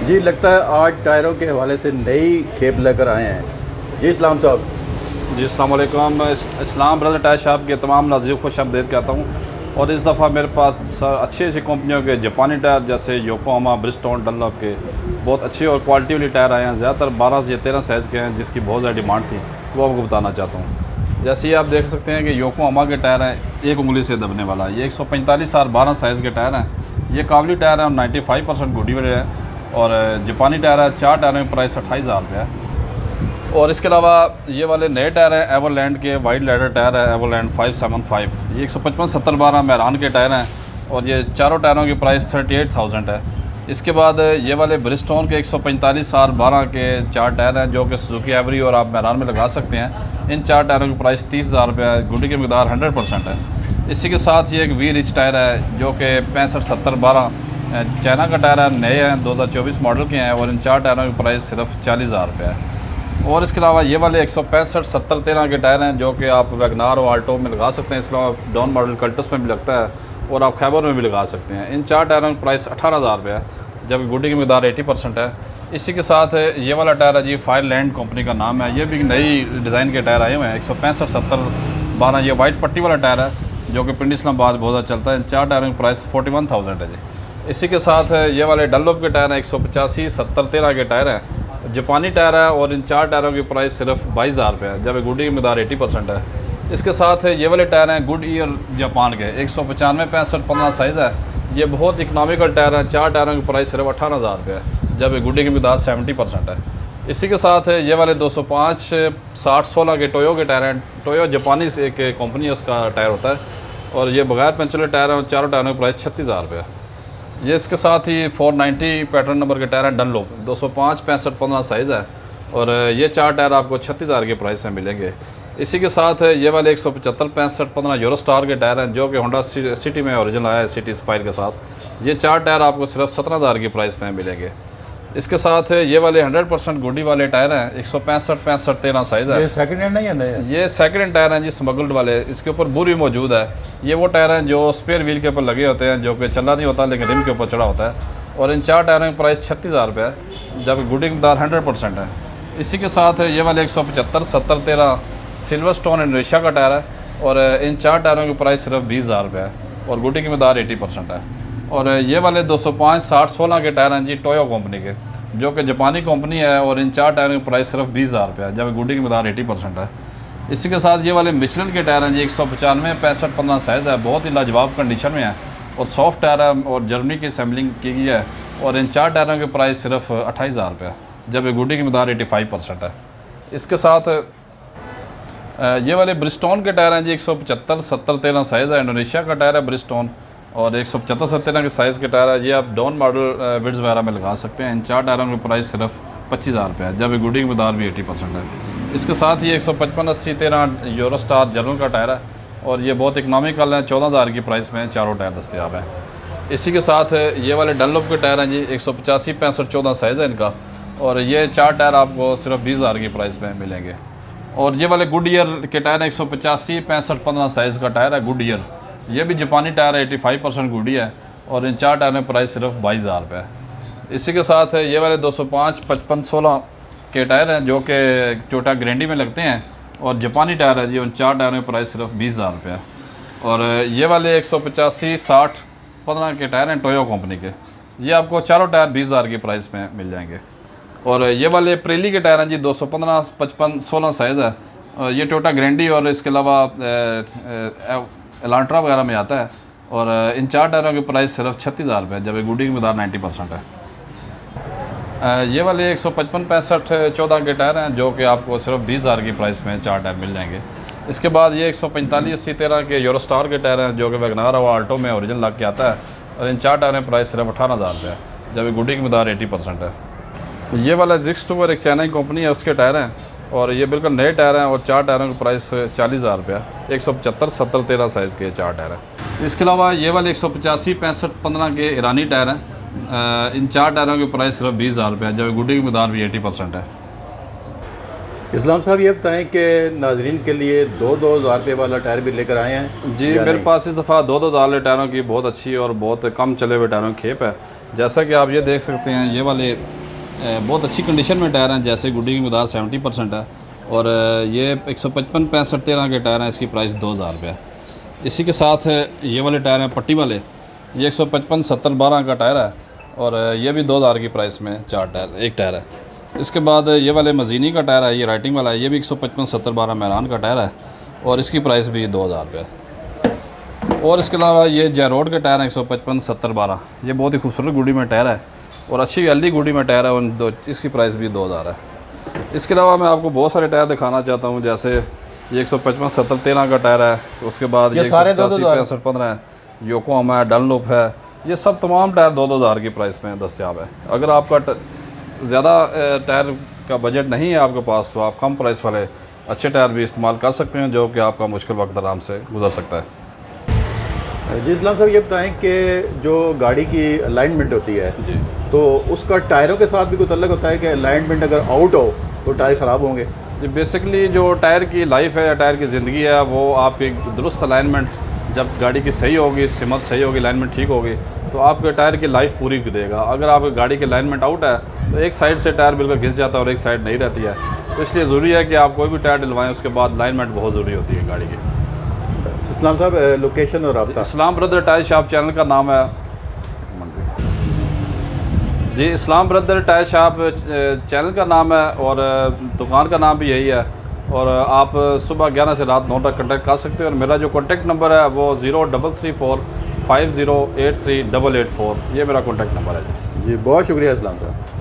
जी लगता है आज टायरों के हवाले से नई खेप लेकर आए हैं। जी इस्लाम साहब। जी अस्सलाम वालेकुम। इस्लाम ब्रदर टायर शॉप के तमाम नाज़रीन खुश आमदीद कहता हूँ। और इस दफ़ा मेरे पास अच्छी अच्छी कंपनियों के जापानी टायर जैसे योकोहामा, ब्रिजस्टोन, डनलॉप के बहुत अच्छे और क्वालिटी वाले टायर आए हैं। ज़्यादातर 12 या 13 साइज़ के हैं जिसकी बहुत ज़्यादा डिमांड थी, वो आपको बताना चाहता हूँ। जैसे ही आप देख सकते हैं कि योकोहामा के टायर हैं, एक उंगली से दबने वाला, ये 145 और 12 साइज़ के टायर हैं। ये काबली टायर हैं और 95% गुडी वाले हैं। और जापानी टायर है, 4 टायरों की प्राइस 28,000 रुपये है। और इसके अलावा ये वाले नए टायर हैं एवरलैंड के, वाइड लैडर टायर है एवरलैंड 575। ये 155-70-12 मैरान के टायर हैं और ये चारों टायरों की प्राइस 38,000 है। इसके बाद ये वाले ब्रिजस्टोन के 145 और 12 के 4 टायर हैं जो कि सुजुकी एवरी और आप मैरान में लगा सकते हैं। इन 4 टायरों की प्राइस 30,000 रुपये है। गुडी की मकदार 100% है। इसी के साथ ये एक वी रिच टायर है जो कि 65-70-12 चाइना का टायर है, नए हैं, 2024 मॉडल के हैं और इन 4 टायरों की प्राइस सिर्फ 40,000 रुपये है। और इसके अलावा ये वाले 165-70-13 के टायर हैं जो कि आप वैगनार और आल्टो में लगा सकते हैं। इसके अलावा डॉन मॉडल कल्टस में भी लगता है और आप खैबर में भी लगा सकते हैं। इन 4 टायरों की प्राइस 18,000 रुपये है जबकि गुडी की मकदार 80% है। इसी के साथ ये वाला टायर है जी, फायरलैंड कंपनी का नाम है। ये भी नई डिज़ाइन के टायर आए हुए हैं, 165-70-12। ये वाइट पट्टी वाला टायर है जो कि पिंडी इस्लामाबाद बहुत ज़्यादा चलता है। इन 4 टायरों की प्राइस 41,000 है जी। इसी के साथ ये वाले डनलॉप के टायर हैं, 185-70-13 के टायर हैं, जापानी टायर है और इन 4 टायरों की प्राइस सिर्फ 22,000 रुपये है जबकि गुडी की मकदार 80% है। इसके साथ ये वाले टायर हैं गुड ईयर जापान के, 195-65-15 साइज़ है। ये बहुत इकनॉमिकल टायर हैं। 4 टायरों की प्राइस सिर्फ 18,000 रुपये है जबकि गुडी की मकदार 70% है। इसी के साथ ये वाले 205-60-16 के टोयो के टायर हैं। टोयो जापानी से एक कंपनी है, उसका टायर होता है और ये बगैर पंचर वाले टायर हैं और 4 टायरों की प्राइस 36,000 रुपये है। ये इसके साथ ही 490 पैटर्न नंबर के टायर हैं डनलॉप, 205-65-15 साइज़ है और ये 4 टायर आपको 36,000 के प्राइस में मिलेंगे। इसी के साथ ये वाले 175-65-15 यूरो स्टार के टायर हैं जो कि होंडा सिटी में ओरिजिनल आया है, सिटी स्पायर के साथ। ये 4 टायर आपको सिर्फ 17,000 की प्राइस में मिलेंगे। इसके साथ ये वाले 100% गुडी वाले टायर हैं, 165-65-13 साइज़ है। ये सेकंड हैंड नहीं है, नए हैं? ये सेकंड हैंड टायर हैं जी, स्मगल्ड वाले। इसके ऊपर बुरी मौजूद है। ये वो टायर हैं जो स्पेयर व्हील के ऊपर लगे होते हैं जो कि चला नहीं होता लेकिन रिम के ऊपर चढ़ा होता है। और इन 4 टायरों की प्राइस 36,000 रुपये है जबकि गुडी की मकदार 100% है। इसी के साथ ये वाले 175-70-13 सिल्वर स्टोन इंडोनेशिया का टायर है और इन 4 टायरों की प्राइस सिर्फ 20,000 रुपये है और गुडी की मकदार 80% है। और ये वाले 205-60-16 के टायर हैं जी, टोयो कंपनी के, जो कि जापानी कंपनी है और इन 4 टायरों की प्राइस सिर्फ 20,000 रुपये है जबकि गुडी की मकदार 80% है। इसी के साथ ये वाले मिशेलिन के टायर हैं जी, 195-65-15 साइज़ है, बहुत ही लाजवाब कंडीशन में है और सॉफ्ट टायर है और जर्मनी की असेंबलिंग की गई है और इन 4 टायरों की प्राइस सिर्फ 28,000 रुपये है जबकि गुडी की मकदार 85% है। इसके साथ ये वाले ब्रिजस्टोन के टायर हैं जी, 175-70-13 साइज़ है, इंडोनेशिया का टायर है ब्रिजस्टोन और 175-70 के साइज़ के टायर है। ये आप डॉन मॉडल विड्स वगैरह में लगा सकते हैं। इन 4 टायरों की प्राइस सिर्फ 25,000 रुपये है जबकि गुडी की मकदार भी 80% है। इसके साथ ये 155-80-13 यूरो स्टार जनरल का टायर है और ये बहुत इकनॉमिकल है, 14,000 की प्राइस में चारों टायर दस्तियाब हैं। इसी के साथ ये वाले डनलॉप के टायर हैं जी, 185-65-14 साइज़ है इनका और ये 4 टायर आपको सिर्फ 20,000 की प्राइस में मिलेंगे। और ये वाले गुड ईयर के टायर हैं, 185-65-15 साइज़ का टायर है गुड ईयर। ये भी जापानी टायर है, 85% गुडी है और इन 4 टायर में प्राइस सिर्फ 22,000 रुपये है। इसी के साथ ये वाले 205-55-16 के टायर हैं जो कि चोटा ग्रेंडी में लगते हैं और जापानी टायर है जी, उन 4 टायरों की प्राइस सिर्फ 20,000 रुपये है। और ये वाले 185-60-15 के टायर हैं टोयो कंपनी के, ये आपको चारों टायर 20,000 की प्राइस में मिल जाएंगे। और ये वाले प्रेली के टायर हैं जी, 215-55-16 साइज़ है, ये टोटा ग्रेंडी और इसके अलावा एलांट्रा वगैरह में आता है और इन 4 टायरों की प्राइस सिर्फ 36,000 रुपये है जबकि गुडी की मकदार 90% है। ये वाले 155-65-14 के टायर हैं जो कि आपको सिर्फ 20,000 की प्राइस में 4 टायर मिल जाएंगे। इसके बाद ये 145-80-13 के यूरो स्टार के टायर हैं जो कि वैगनार और आल्टो में ओरिजिनल लग के आता है और इन 4 टायरों की प्राइस सिर्फ 18,000 रुपये है जबकि गुडी की मकदार 80% है। ये वाला जिक्स टूवर एक चाइना की कंपनी है, उसके टायर हैं और ये बिल्कुल नए टायर हैं और 4 टायरों की प्राइस 40,000 रुपये है। 175-70-13 साइज़ के 4 टायर हैं। इसके अलावा ये वाले 185-65-15 के ईरानी टायर हैं, इन 4 टायरों की प्राइस सिर्फ 20,000 रुपये है जबकि गुडी की मकदार भी 80% है। इस्लाम साहब ये बताएं कि नाजरीन के लिए 2,000 रुपये वाला टायर भी लेकर आए हैं जी, या मेरे नहीं? पास इस दफ़ा 2-2 वाले टायरों की बहुत अच्छी और बहुत कम चले हुए टायरों की खेप है। जैसा कि आप ये देख सकते हैं, ये वाले बहुत अच्छी कंडीशन में टायर हैं, जैसे गुड्डी की मिकदार 70% है और ये 155 65 13 के टायर हैं। इसकी प्राइस 2,000 रुपये है। इसी के साथ ये वाले टायर हैं पट्टी वाले, ये 155 70 12 का टायर है और ये भी 2,000 की प्राइस में एक टायर है। इसके बाद ये वाले मजीनी का टायर है, ये राइटिंग वाला है, ये भी 155 70 12 मैरान का टायर है और इसकी प्राइस भी 2,000 रुपये है। और इसके अलावा ये जैरोड के टायर हैं 155 70 12, ये बहुत ही खूबसूरत गुडी में टायर है और अच्छी हेल्दी गुडी में टायर है। उन दो इसकी प्राइस भी 2,000 है। इसके अलावा मैं आपको बहुत सारे टायर दिखाना चाहता हूँ, जैसे ये 155 70 13 का टायर है। उसके बाद ये 185 65 15 है, योकोहामा है, डनलोप है। ये सब तमाम टायर 2,000 की प्राइस में दस्तियाब है। अगर आपका ज़्यादा टायर का बजट नहीं है आपके पास, तो आप कम प्राइस वाले अच्छे टायर भी इस्तेमाल कर सकते हैं, जो कि आपका मुश्किल वक्त आराम से गुजर सकता है। जी इस्लाम साहब ये बताएं कि जो गाड़ी की अलाइनमेंट होती है जी, तो उसका टायरों के साथ भी कोई तल्लुक होता है कि अलाइनमेंट अगर आउट हो तो टायर ख़राब होंगे? जी बेसिकली जो टायर की लाइफ है या टायर की ज़िंदगी है, वो आपकी दुरुस्त अलाइनमेंट, जब गाड़ी की सही होगी, सिमत सही होगी, अलाइनमेंट ठीक होगी, तो आपके टायर की लाइफ पूरी देगा। अगर आपकी गाड़ी की अलाइनमेंट आउट है तो एक साइड से टायर बिल्कुल घिस जाता है और एक साइड नहीं रहती है। तो इसलिए ज़रूरी है कि आप कोई भी टायर डलवाएं, उसके बाद अलाइनमेंट बहुत ज़रूरी होती है गाड़ी की। इस्लाम साहब लोकेशन और रब्ता? इस्लाम ब्रदर टायर शॉप चैनल का नाम है जी, इस्लाम ब्रदर टायर शॉप चैनल का नाम है और दुकान का नाम भी यही है। और आप सुबह 11 से रात 9 तक कॉन्टैक्ट कर सकते हैं। और मेरा जो कॉन्टैक्ट नंबर है वो 0334 5083 884, ये मेरा कॉन्टैक्ट नंबर है। जी बहुत शुक्रिया इस्लाम साहब।